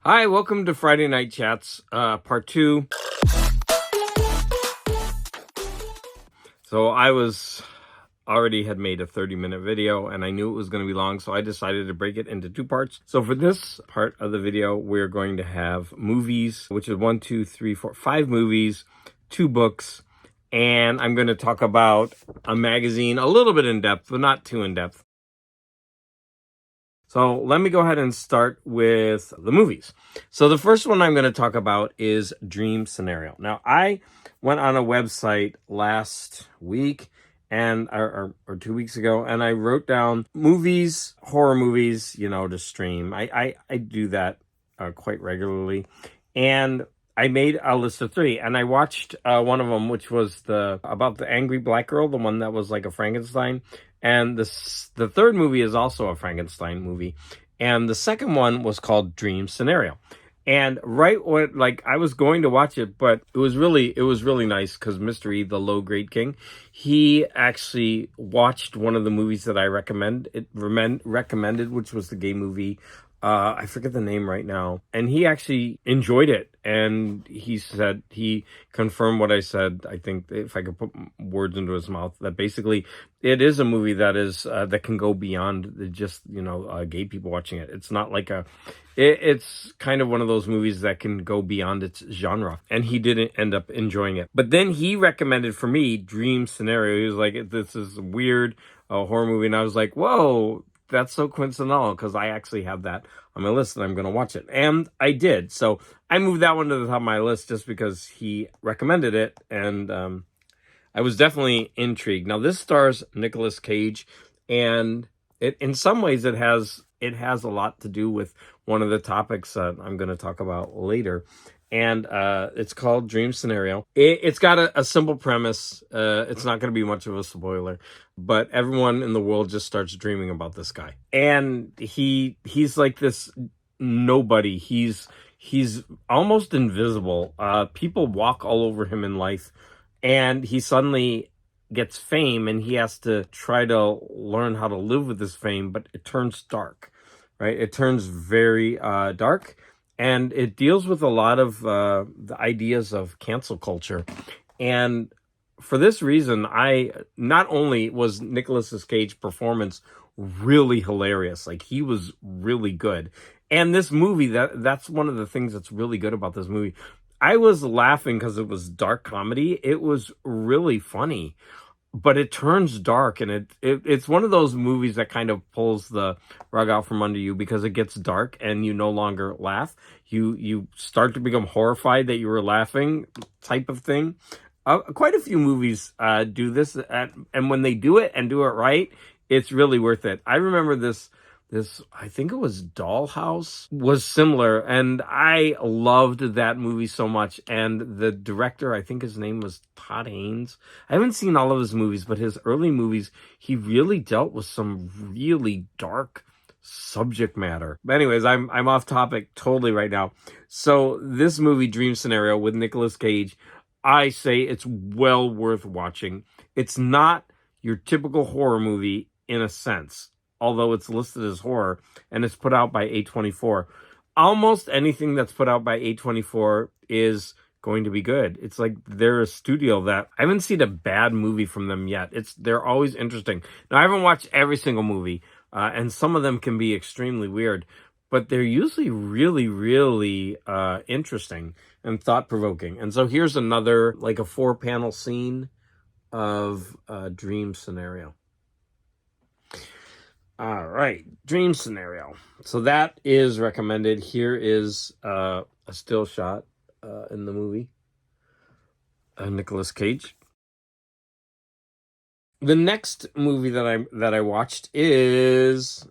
Hi, welcome to Friday Night Chats, part two. So I already had made a 30-minute video and I knew it was going to be long, so I decided to break it into two parts. So for this part of the video, we're going to have movies, which is 1, 2, 3, 4, 5 movies, 2 books, and I'm going to talk about a magazine a little bit in depth, but not too in depth. So let me go ahead and start with the movies. So the first one I'm going to talk about is Dream Scenario. Now, I went on a website last week and or 2 weeks ago, and I wrote down movies, horror movies, to stream. I do that quite regularly. And I made a list of 3, and I watched one of them, which was about the angry black girl, the one that was like a Frankenstein. And the third movie is also a Frankenstein movie. And the second one was called Dream Scenario. And right when, I was going to watch it, but it was really nice because Mr. E, the low grade king, he actually watched one of the movies that I recommended, which was the gay movie. I forget the name right now. And he actually enjoyed it. And he confirmed what I said. I think if I could put words into his mouth, that basically it is a movie that can go beyond just, gay people watching it. It's not like it's kind of one of those movies that can go beyond its genre. And he didn't end up enjoying it. But then he recommended for me Dream Scenario. He was like, this is weird, horror movie. And I was like, whoa, that's so coincidental because I actually have that on my list and I'm going to watch it. And I did. So I moved that one to the top of my list just because he recommended it. And I was definitely intrigued. Now, this stars Nicolas Cage, and in some ways it has a lot to do with one of the topics that I'm going to talk about later. And it's called Dream Scenario. It's got a simple premise. It's not going to be much of a spoiler, but everyone in the world just starts dreaming about this guy. And he's like this nobody. He's almost invisible. People walk all over him in life, and he suddenly gets fame, and he has to try to learn how to live with this fame, but it turns dark, right? It turns very dark. And it deals with a lot of the ideas of cancel culture. And for this reason, not only was Nicolas Cage's performance really hilarious, like he was really good. And this movie, that's one of the things that's really good about this movie. I was laughing because it was dark comedy. It was really funny. But it turns dark, and it's one of those movies that kind of pulls the rug out from under you because it gets dark and you no longer laugh. You start to become horrified that you were laughing, type of thing. Quite a few movies do this, and when they do it and do it right, it's really worth it. I remember this I think it was Dollhouse, was similar, and I loved that movie so much. And the director, I think his name was Todd Haynes. I haven't seen all of his movies, but his early movies, he really dealt with some really dark subject matter. But anyways, I'm off topic totally right now. So this movie, Dream Scenario, with Nicolas Cage, I say it's well worth watching. It's not your typical horror movie in a sense, although it's listed as horror, and it's put out by A24. Almost anything that's put out by A24 is going to be good. It's like they're a studio that I haven't seen a bad movie from them yet. They're always interesting. Now, I haven't watched every single movie, and some of them can be extremely weird, but they're usually really, really interesting and thought-provoking. And so here's another, like a 4-panel scene of Dream Scenario. All right, Dream Scenario. So that is recommended. Here is a still shot in the movie. Nicolas Cage. The next movie that I watched is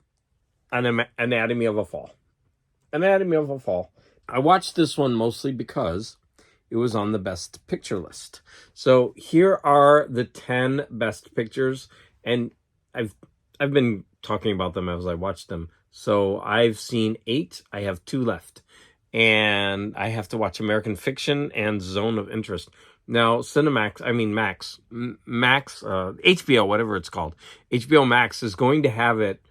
Anatomy of a Fall. Anatomy of a Fall. I watched this one mostly because it was on the Best Picture list. So here are the 10 Best Pictures, and I've been talking about them as I watched them. So I've seen 8. I have 2 left. And I have to watch American Fiction and Zone of Interest. Now, HBO, whatever it's called. HBO Max is going to have it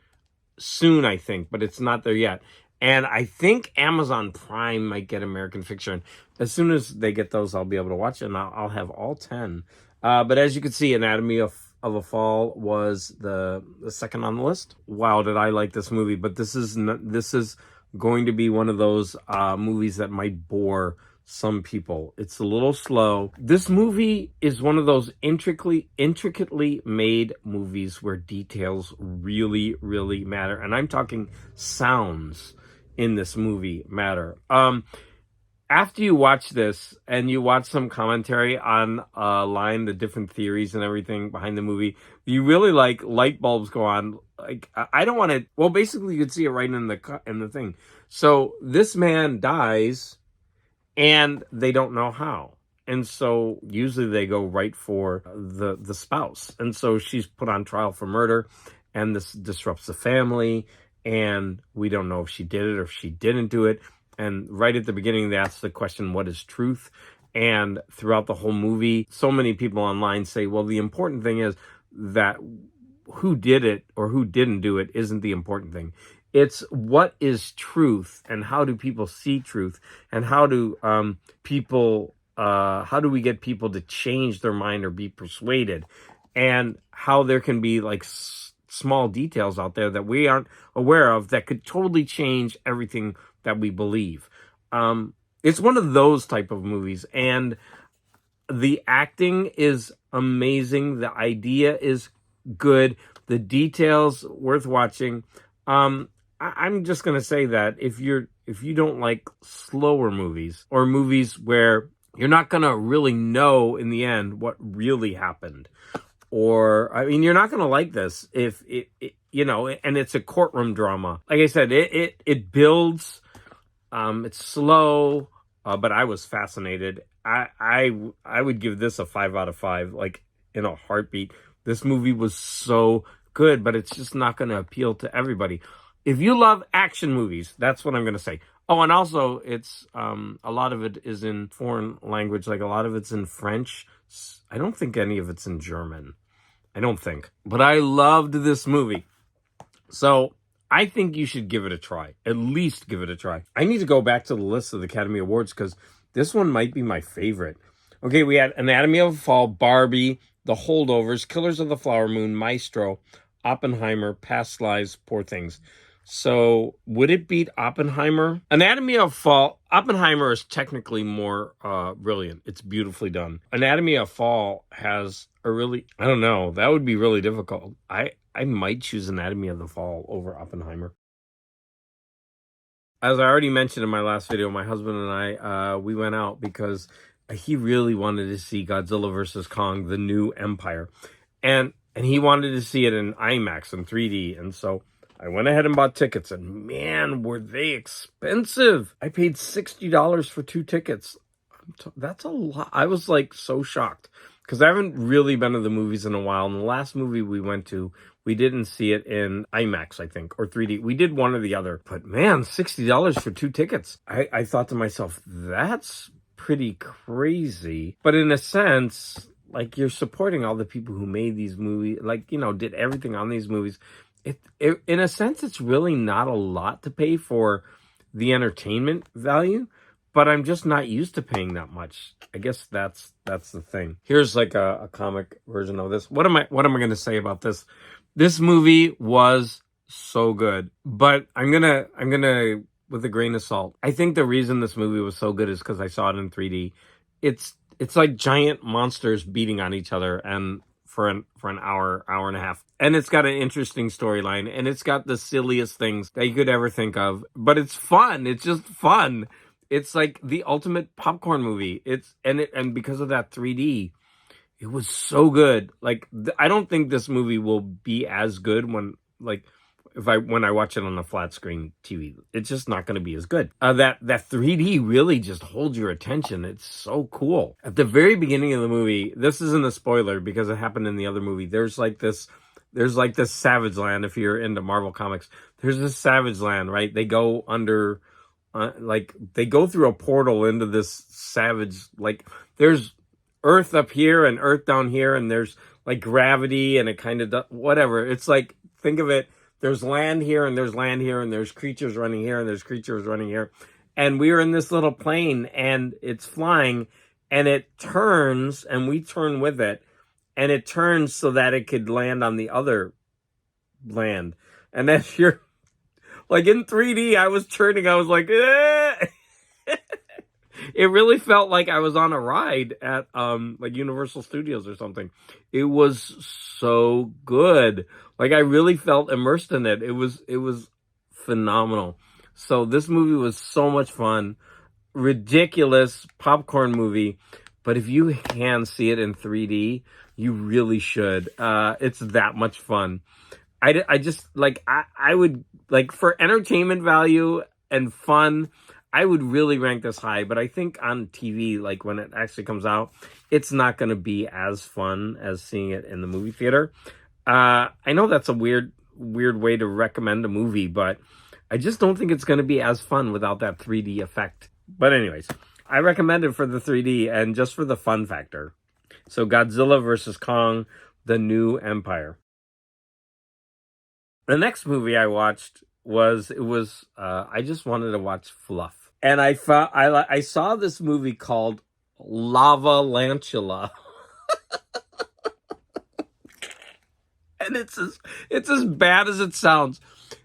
soon, I think, but it's not there yet. And I think Amazon Prime might get American Fiction. As soon as they get those, I'll be able to watch it, and I'll have all 10. But as you can see, Anatomy of a Fall was the second on the list. Wow, did I like this movie? But this is going to be one of those movies that might bore some people. It's a little slow. This movie is one of those intricately made movies where details really, really matter. And I'm talking sounds in this movie matter. After you watch this and you watch some commentary online, the different theories and everything behind the movie, you really light bulbs go on. Like, I don't want to. Well, basically, you could see it right in the thing. So this man dies, and they don't know how. And so usually they go right for the spouse. And so she's put on trial for murder, and this disrupts the family. And we don't know if she did it or if she didn't do it. And right at the beginning, they ask the question, what is truth? And throughout the whole movie, so many people online say, well, the important thing is that who did it or who didn't do it isn't the important thing. It's what is truth, and how do people see truth, and how do how do we get people to change their mind or be persuaded, and how there can be like small details out there that we aren't aware of that could totally change everything that we believe. It's one of those type of movies, and the acting is amazing. The idea is good. The details worth watching. I'm just gonna say that if you don't like slower movies or movies where you're not gonna really know in the end what really happened, or I mean, you're not gonna like this if it and it's a courtroom drama. Like I said, it builds. It's slow, but I was fascinated. I would give this a 5 out of 5, like in a heartbeat. This movie was so good, but it's just not going to appeal to everybody. If you love action movies, that's what I'm going to say. Oh, and also it's a lot of it is in foreign language. Like a lot of it's in French. I don't think any of it's in German. I don't think. But I loved this movie. So I think you should give it a try. At least give it a try. I need to go back to the list of the Academy Awards because this one might be my favorite. Okay, we had Anatomy of a Fall, Barbie, The Holdovers, Killers of the Flower Moon, Maestro, Oppenheimer, Past Lives, Poor Things. So would it beat Oppenheimer? Anatomy of a Fall, Oppenheimer is technically more brilliant. It's beautifully done. Anatomy of a Fall has a really, I don't know, that would be really difficult. I might choose Anatomy of the Fall over Oppenheimer. As I already mentioned in my last video, my husband and I, we went out because he really wanted to see Godzilla vs. Kong, The New Empire. And he wanted to see it in IMAX and 3D. And so I went ahead and bought tickets. And man, were they expensive. I paid $60 for 2 tickets. That's a lot. I was like so shocked because I haven't really been to the movies in a while. And the last movie we went to, we didn't see it in IMAX, I think, or 3D. We did one or the other. But man, $60 for 2 tickets. I thought to myself, that's pretty crazy. But in a sense, like, you're supporting all the people who made these movies, like, did everything on these movies. In a sense, it's really not a lot to pay for the entertainment value. But I'm just not used to paying that much. I guess that's the thing. Here's like a comic version of this. What am I going to say about this? This movie was so good, but I'm gonna with a grain of salt. I think the reason this movie was so good is because I saw it in 3D. It's like giant monsters beating on each other, and for an hour and a half. And it's got an interesting storyline, and it's got the silliest things that you could ever think of. But it's fun. It's just fun. It's like the ultimate popcorn movie. And because of that 3D, it was so good. Like, I don't think this movie will be as good when I watch it on a flat screen TV. It's just not going to be as good. That 3D really just holds your attention. It's so cool. At the very beginning of the movie, this isn't a spoiler because it happened in the other movie. There's this Savage Land. If you're into Marvel Comics, there's this Savage Land, right? They go under, they go through a portal into this savage, there's Earth up here and Earth down here, and there's like gravity, and it kind of whatever. It's like, think of it. there's land here and there's land here and there's creatures running here and there's creatures running here. And we were in this little plane and it's flying and it turns and we turn with it, and it turns so that it could land on the other land. And then you're like in 3D, I was turning, I was like, eh. It really felt like I was on a ride at like Universal Studios or something. It was so good. Like I really felt immersed in it. It was phenomenal. So this movie was so much fun. Ridiculous popcorn movie, but if you can see it in 3D, you really should. It's that much fun. I just like I would like for entertainment value and fun, I would really rank this high, but I think on TV, like when it actually comes out, it's not going to be as fun as seeing it in the movie theater. I know that's a weird way to recommend a movie, but I just don't think it's going to be as fun without that 3D effect. But anyways, I recommend it for the 3D and just for the fun factor. So Godzilla versus Kong, The New Empire. The next movie I watched was I just wanted to watch fluff. And I saw this movie called Lavalantula. And it's as bad as it sounds.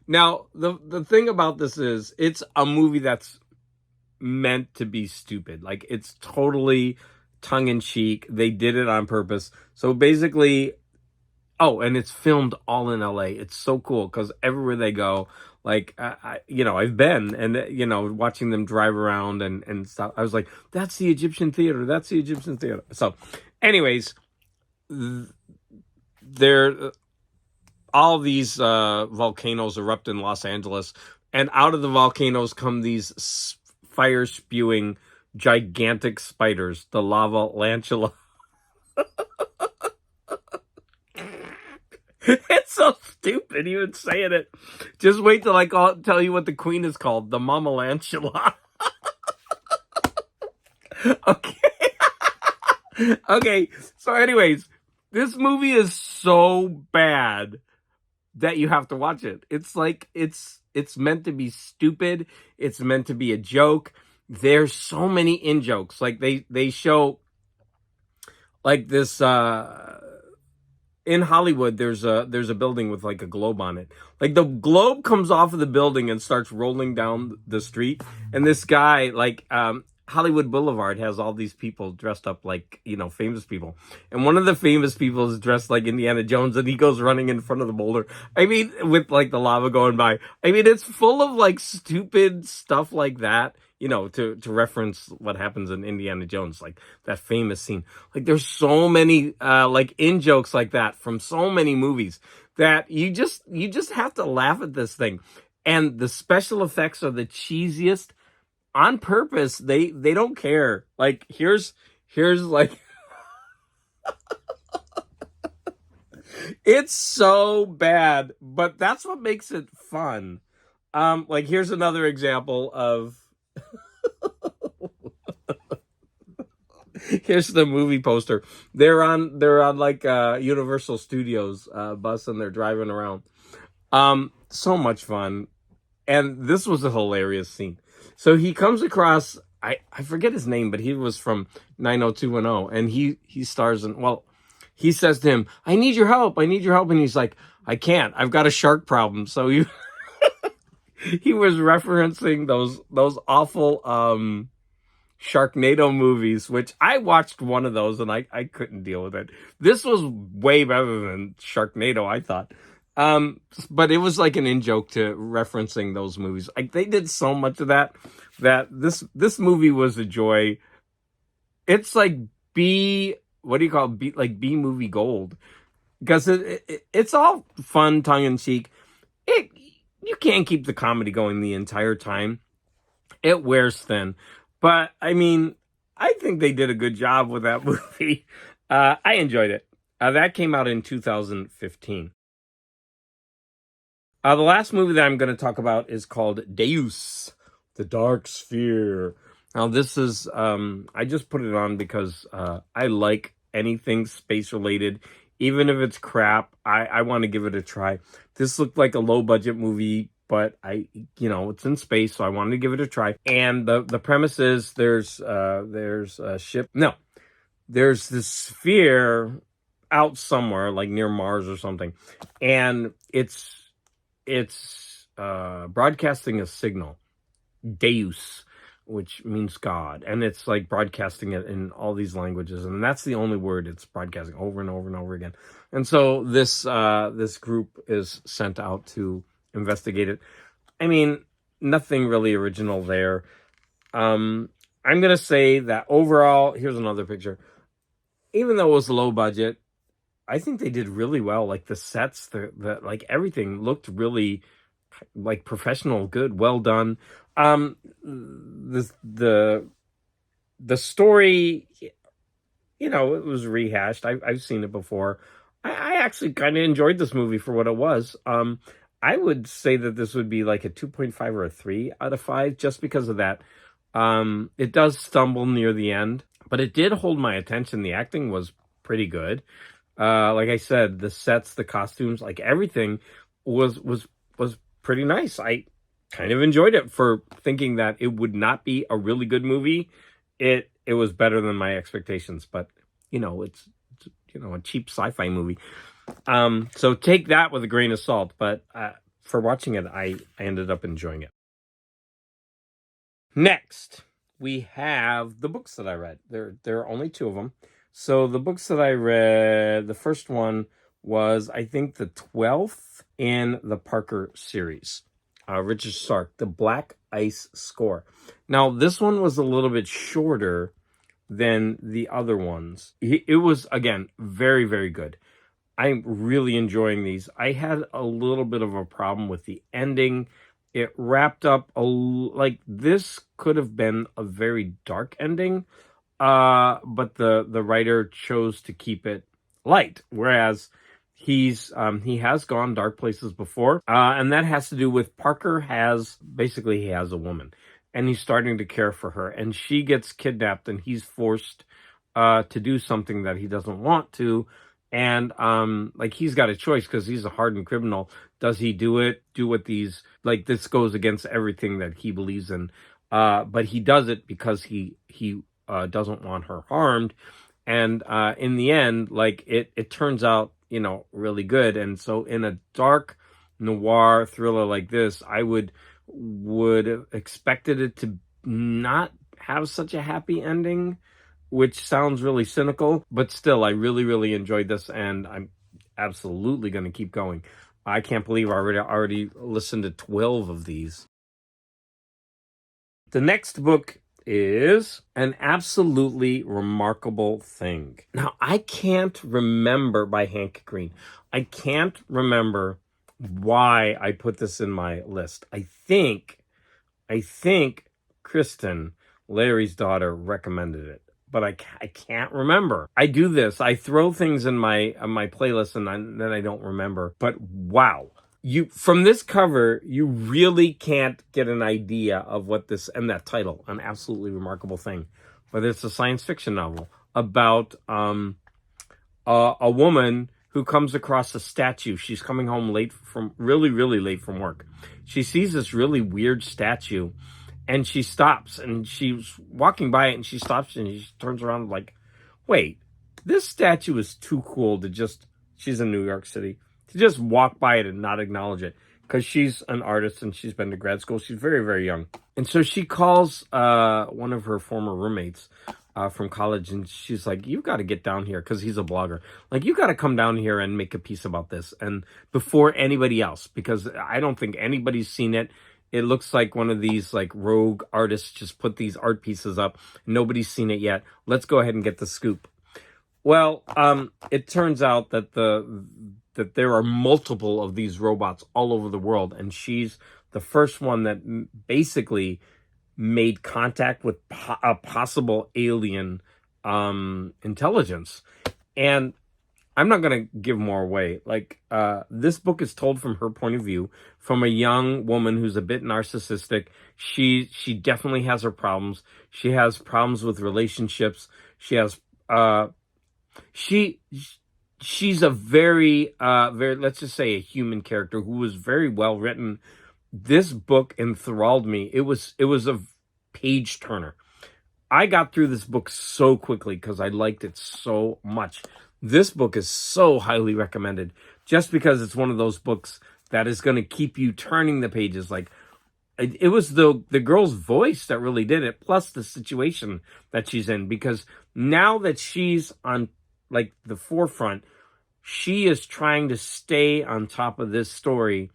Now, the thing about this is it's a movie that's meant to be stupid. Like it's totally tongue-in-cheek. They did it on purpose. So basically, oh, and it's filmed all in LA. It's so cool because everywhere they go, like, I've been and, watching them drive around and stuff. I was like, that's the Egyptian theater. That's the Egyptian theater. So anyways, all these volcanoes erupt in Los Angeles, and out of the volcanoes come these fire-spewing gigantic spiders, the Lavalantula. It's so stupid even saying it. Just wait till I tell you what the queen is called, the Mamalantula. Okay. Okay, so anyways, this movie is so bad that you have to watch it. It's like it's meant to be stupid. It's meant to be a joke. There's so many in-jokes. Like they show like this in Hollywood, there's a building with like a globe on it. Like the globe comes off of the building and starts rolling down the street. And this guy, like Hollywood Boulevard has all these people dressed up like, famous people. And one of the famous people is dressed like Indiana Jones, and he goes running in front of the boulder. I mean, with like the lava going by. I mean, it's full of like stupid stuff like that. To reference what happens in Indiana Jones, like that famous scene. Like there's so many like in jokes like that from so many movies that you just have to laugh at this thing. And the special effects are the cheesiest on purpose. They don't care. Like here's like it's so bad, but that's what makes it fun. Like here's another example of here's the movie poster. They're on like Universal Studios bus, and they're driving around. So much fun. And this was a hilarious scene. So he comes across, I forget his name, but he was from 90210, and he stars in, well, he says to him, I need your help. And he's like, I can't. I've got a shark problem. So he was referencing those awful Sharknado movies, which I watched one of those and I couldn't deal with it. This was way better than Sharknado, I thought. But it was like an in-joke to referencing those movies. Like they did so much of that this movie was a joy. It's like what do you call it? B movie gold. Because it's all fun, tongue-in-cheek. You can't keep the comedy going the entire time. It wears thin. But, I mean, I think they did a good job with that movie. I enjoyed it. That came out in 2015. The last movie that I'm going to talk about is called Deus, The Dark Sphere. Now, this is, I just put it on because I like anything space-related. Even if it's crap, I want to give it a try. This looked like a low budget movie, but it's in space, so I wanted to give it a try. And the premise is there's a ship. No, there's this sphere out somewhere, like near Mars or something, and it's broadcasting a signal, Deus, which means God, and it's like broadcasting it in all these languages, and that's the only word it's broadcasting over and over and over again. And so this group is sent out to investigate it. I mean, nothing really original there. I'm gonna say that overall, here's another picture. Even though it was low budget, I think they did really well. Like the sets, the like everything looked really like professional, good, well done. The story, it was rehashed. I've seen it before. I actually kind of enjoyed this movie for what it was. I would say that this would be like a 2.5 or a 3 out of 5 just because of that. It does stumble near the end, but it did hold my attention. The acting was pretty good. Like I said, the sets, the costumes, like everything was pretty nice. I kind of enjoyed it for thinking that it would not be a really good movie. It was better than my expectations, but it's a cheap sci-fi movie. So take that with a grain of salt, but for watching it, I ended up enjoying it. Next, we have the books that I read. There are only 2 of them. So the books that I read, the first one was, I think, the 12th in the Parker series. Richard Stark, The Black Ice Score. Now, this one was a little bit shorter than the other ones. It was, again, very, very good. I'm really enjoying these. I had a little bit of a problem with the ending. It wrapped up like this could have been a very dark ending, but the writer chose to keep it light, whereas he has gone dark places before, and that has to do with Parker he has a woman, and he's starting to care for her, and she gets kidnapped, and he's forced to do something that he doesn't want to. And like he's got a choice because he's a hardened criminal. Does he do it? Do what these, like, this goes against everything that he believes in. But he does it because he doesn't want her harmed. And in the end, like it turns out, really good. And so in a dark noir thriller like this, I would have expected it to not have such a happy ending, which sounds really cynical, but still, I really, really enjoyed this, and I'm absolutely going to keep going. I can't believe I already listened to 12 of these. The next book is An Absolutely Remarkable Thing. Now, I can't remember, by Hank Green. I can't remember why I put this in my list. I think Kristen, Larry's daughter, recommended it, but I can't remember. I do this. I throw things in my playlist and then I don't remember. But wow. From this cover, you really can't get an idea of what this, and that title, An Absolutely Remarkable Thing. But it's a science fiction novel about a woman who comes across a statue. She's coming home really, really late from work. She sees this really weird statue, and she stops, and she's walking by it, and she stops, and she turns around like, wait, this statue is too cool to just, she's in New York City, to just walk by it and not acknowledge it. Because she's an artist, and she's been to grad school. She's very, very young. And so she calls one of her former roommates from college, and she's like, you've got to get down here, because he's a blogger. Like, you got to come down here and make a piece about this, and before anybody else, because I don't think anybody's seen it. It looks like one of these like rogue artists just put these art pieces up. Nobody's seen it yet. Let's go ahead and get the scoop. Well, it turns out that that there are multiple of these robots all over the world, and she's the first one that basically made contact with a possible alien intelligence. And I'm not going to give more away. Like, this book is told from her point of view, from a young woman who's a bit narcissistic. She definitely has her problems. She has problems with relationships. She has, she's a very, let's just say a human character who was very well written. This book enthralled me. It was a page turner. I got through this book so quickly because I liked it so much. This book is so highly recommended just because it's one of those books that is going to keep you turning the pages. Like, it was the girl's voice that really did it, plus the situation that she's in, because now that she's on like the forefront, she is trying to stay on top of this story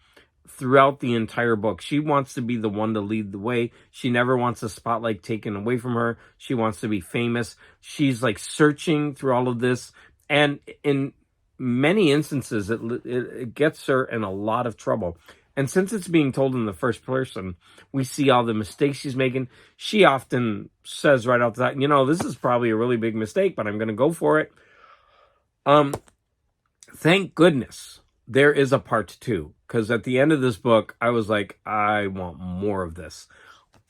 throughout the entire book. She wants to be the one to lead the way. She never wants the spotlight taken away from her. She wants to be famous. She's like searching through all of this, and in many instances it gets her in a lot of trouble. And since it's being told in the first person, we see all the mistakes she's making. She often says right out the top, this is probably a really big mistake, but I'm going to go for it. Thank goodness there is a part 2, because at the end of this book, I was like, I want more of this.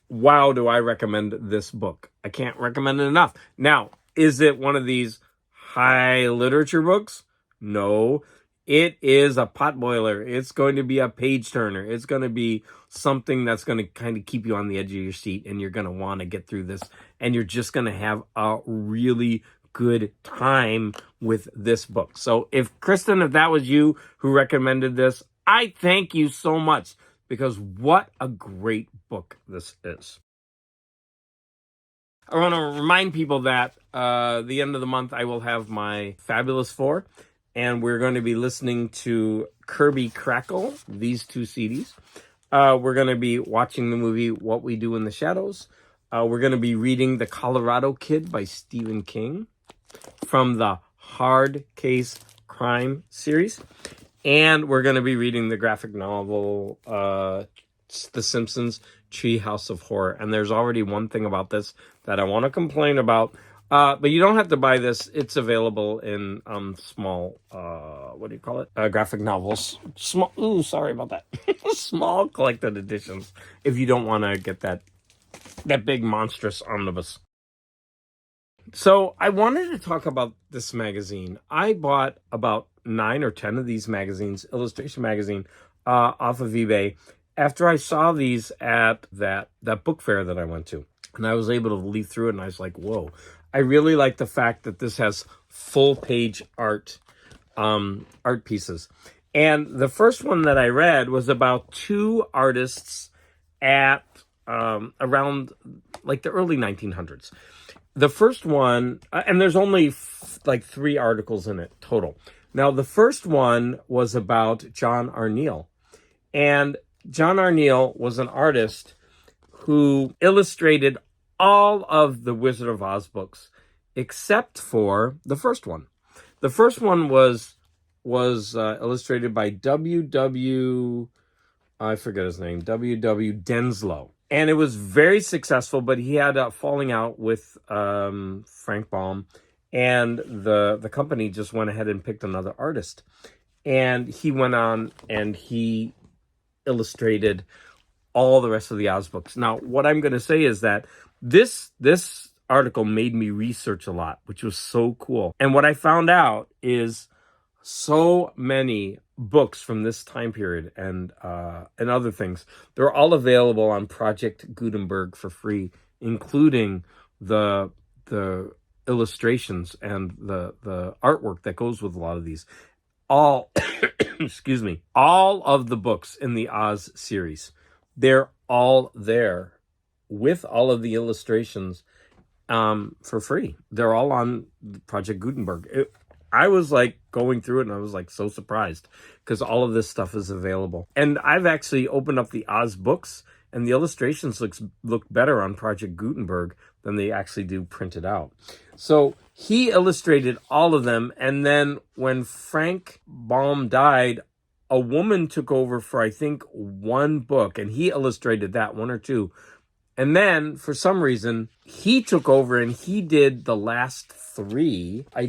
Wow, do I recommend this book? I can't recommend it enough. Now, is it one of these high literature books? No. It is a potboiler. It's going to be a page turner. It's going to be something that's going to kind of keep you on the edge of your seat, and you're going to want to get through this, and you're just going to have a really good time with this book. So if Kristen, if that was you who recommended this, I thank you so much, because what a great book this is. I want to remind people that the end of the month I will have my Fabulous Four, and we're going to be listening to Kirby Crackle, these 2 CDs. We're going to be watching the movie What We Do in the Shadows. We're going to be reading The Colorado Kid by Stephen King from the Hard Case Crime series. And we're going to be reading the graphic novel, The Simpsons Treehouse of Horror. And there's already one thing about this that I want to complain about. But you don't have to buy this. It's available in small, graphic novels. Sorry about that. Small collected editions, if you don't want to get that big monstrous omnibus. So I wanted to talk about this magazine. I bought about 9 or 10 of these magazines, illustration magazine, off of eBay after I saw these at that book fair that I went to. And I was able to leaf through it, and I was like, whoa. I really like the fact that this has full page art pieces. And the first one that I read was about 2 artists at around like the early 1900s. The first one, and there's only like 3 articles in it total. Now, the first one was about John Arneal. And John Arneal was an artist who illustrated all of the Wizard of Oz books, except for the first one. The first one was illustrated by W.W. Denslow. And it was very successful, but he had a falling out with Frank Baum, and the company just went ahead and picked another artist. And he went on and he illustrated all the rest of the Oz books. Now, what I'm going to say is that this article made me research a lot, which was so cool. And what I found out is so many books from this time period and other things, they're all available on Project Gutenberg for free, including the illustrations and the artwork that goes with a lot of these. All all of the books in the Oz series, they're all there with all of the illustrations for free. They're all on Project Gutenberg. I was like going through it, and I was like so surprised because all of this stuff is available. And I've actually opened up the Oz books, and the illustrations look better on Project Gutenberg than they actually do printed out. So he illustrated all of them, and then when Frank Baum died, a woman took over for, I think, 1 book, and he illustrated that, 1 or 2. And then, for some reason, he took over and he did the last 3. I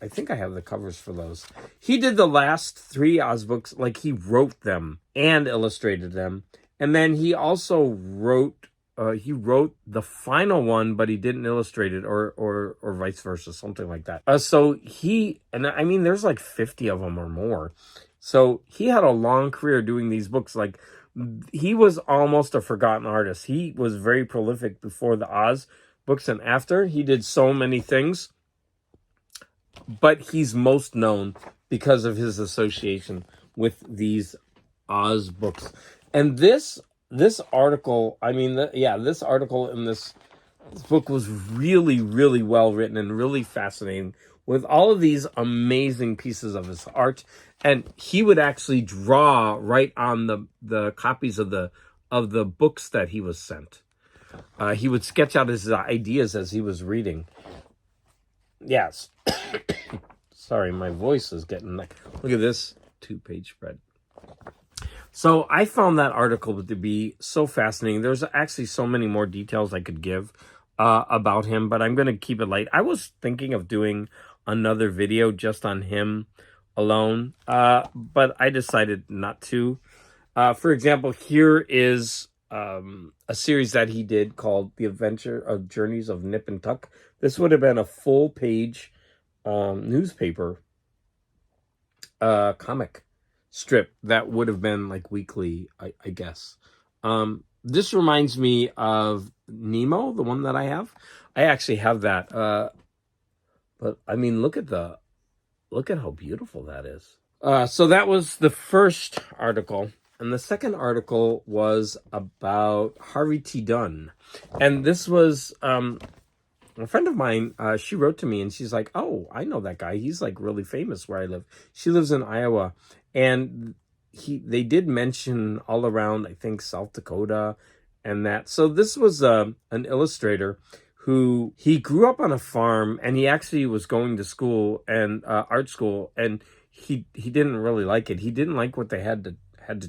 think I have the covers for those. He did the last 3 Oz books, like he wrote them and illustrated them. And then he also wrote he wrote the final one, but he didn't illustrate it, or vice versa, something like that. So he, and I mean, there's like 50 of them or more. So he had a long career doing these books. Like, he was almost a forgotten artist. He was very prolific before the Oz books, and after he did so many things, but he's most known because of his association with these Oz books. And this article, I mean, this article in this book was really, really well written and really fascinating, with all of these amazing pieces of his art. And he would actually draw right on the copies of the books that he was sent. He would sketch out his ideas as he was reading. Yes. Sorry, my voice is getting like, look at this 2-page spread. So I found that article to be so fascinating. There's actually so many more details I could give about him, but I'm going to keep it light. I was thinking of doing another video just on him alone, but I decided not to. For example, here is a series that he did called The Adventure of Journeys of Nip and Tuck. This would have been a full-page newspaper comic strip that would have been like weekly, I guess. This reminds me of Nemo, the one that I have. I actually have that. But I mean, look at how beautiful that is. So that was the first article. And the second article was about Harvey T. Dunn. And this was a friend of mine. She wrote to me and she's like, oh, I know that guy. He's like really famous where I live. She lives in Iowa. And they did mention all around, I think, South Dakota and that. So this was an illustrator who, he grew up on a farm, and he actually was going to school and art school, and he didn't really like it. He didn't like what they had to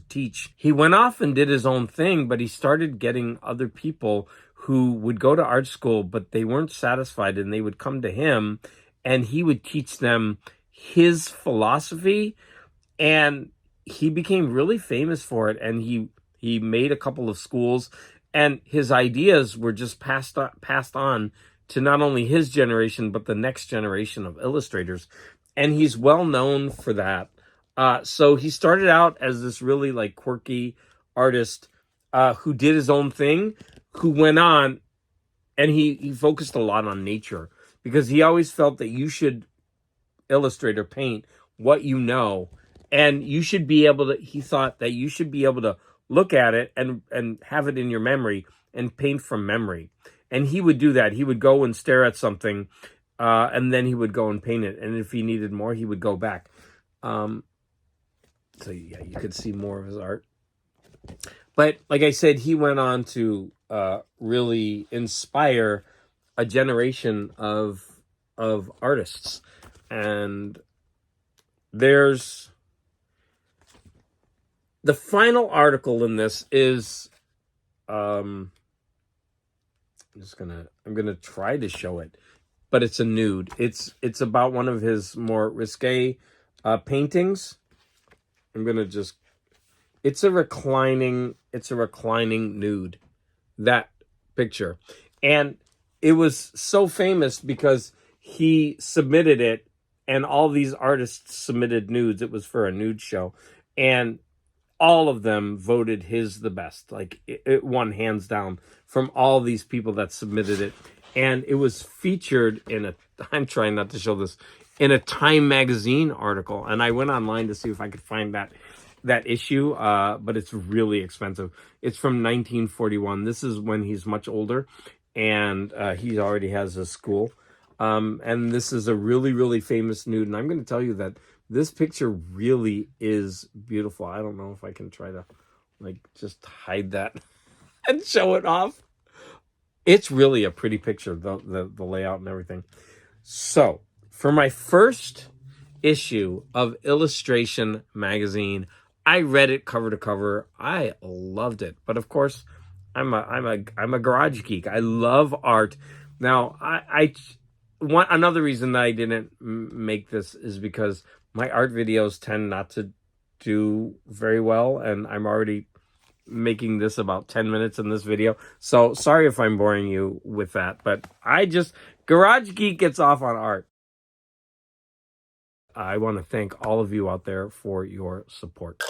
teach. He went off and did his own thing, but he started getting other people who would go to art school, but they weren't satisfied, and they would come to him, and he would teach them his philosophy, and he became really famous for it. And he made a couple of schools, and his ideas were just passed on to not only his generation, but the next generation of illustrators. And he's well known for that. So he started out as this really like quirky artist who did his own thing, who went on, and he focused a lot on nature, because he always felt that you should illustrate or paint what you know, and you should be able to, he thought that you should be able to look at it and have it in your memory and paint from memory. And he would do that. He would go and stare at something, and then he would go and paint it. And if he needed more, he would go back. So yeah, you could see more of his art. But like I said, he went on to really inspire a generation of artists. And there's the final article in this is I'm gonna try to show it, but it's a nude. It's about one of his more risque paintings. It's a reclining nude, that picture. And it was so famous because he submitted it, and all these artists submitted nudes. It was for a nude show, and all of them voted his the best. Like, it won hands down from all these people that submitted it. And it was featured in I'm trying not to show this, in a Time magazine article. And I went online to see if I could find that issue, but it's really expensive. It's from 1941. This is when he's much older, and he already has a school. And this is a really, really famous nude. And I'm going to tell you that this picture really is beautiful. I don't know if I can try to like just hide that and show it off. It's really a pretty picture, the layout and everything. So for my first issue of Illustration magazine, I read it cover to cover. I loved it. But of course, I'm a garage geek. I love art. Now, another reason that I didn't make this is because my art videos tend not to do very well, and I'm already making this about 10 minutes in this video. So sorry if I'm boring you with that, but Garage Geek gets off on art. I want to thank all of you out there for your support.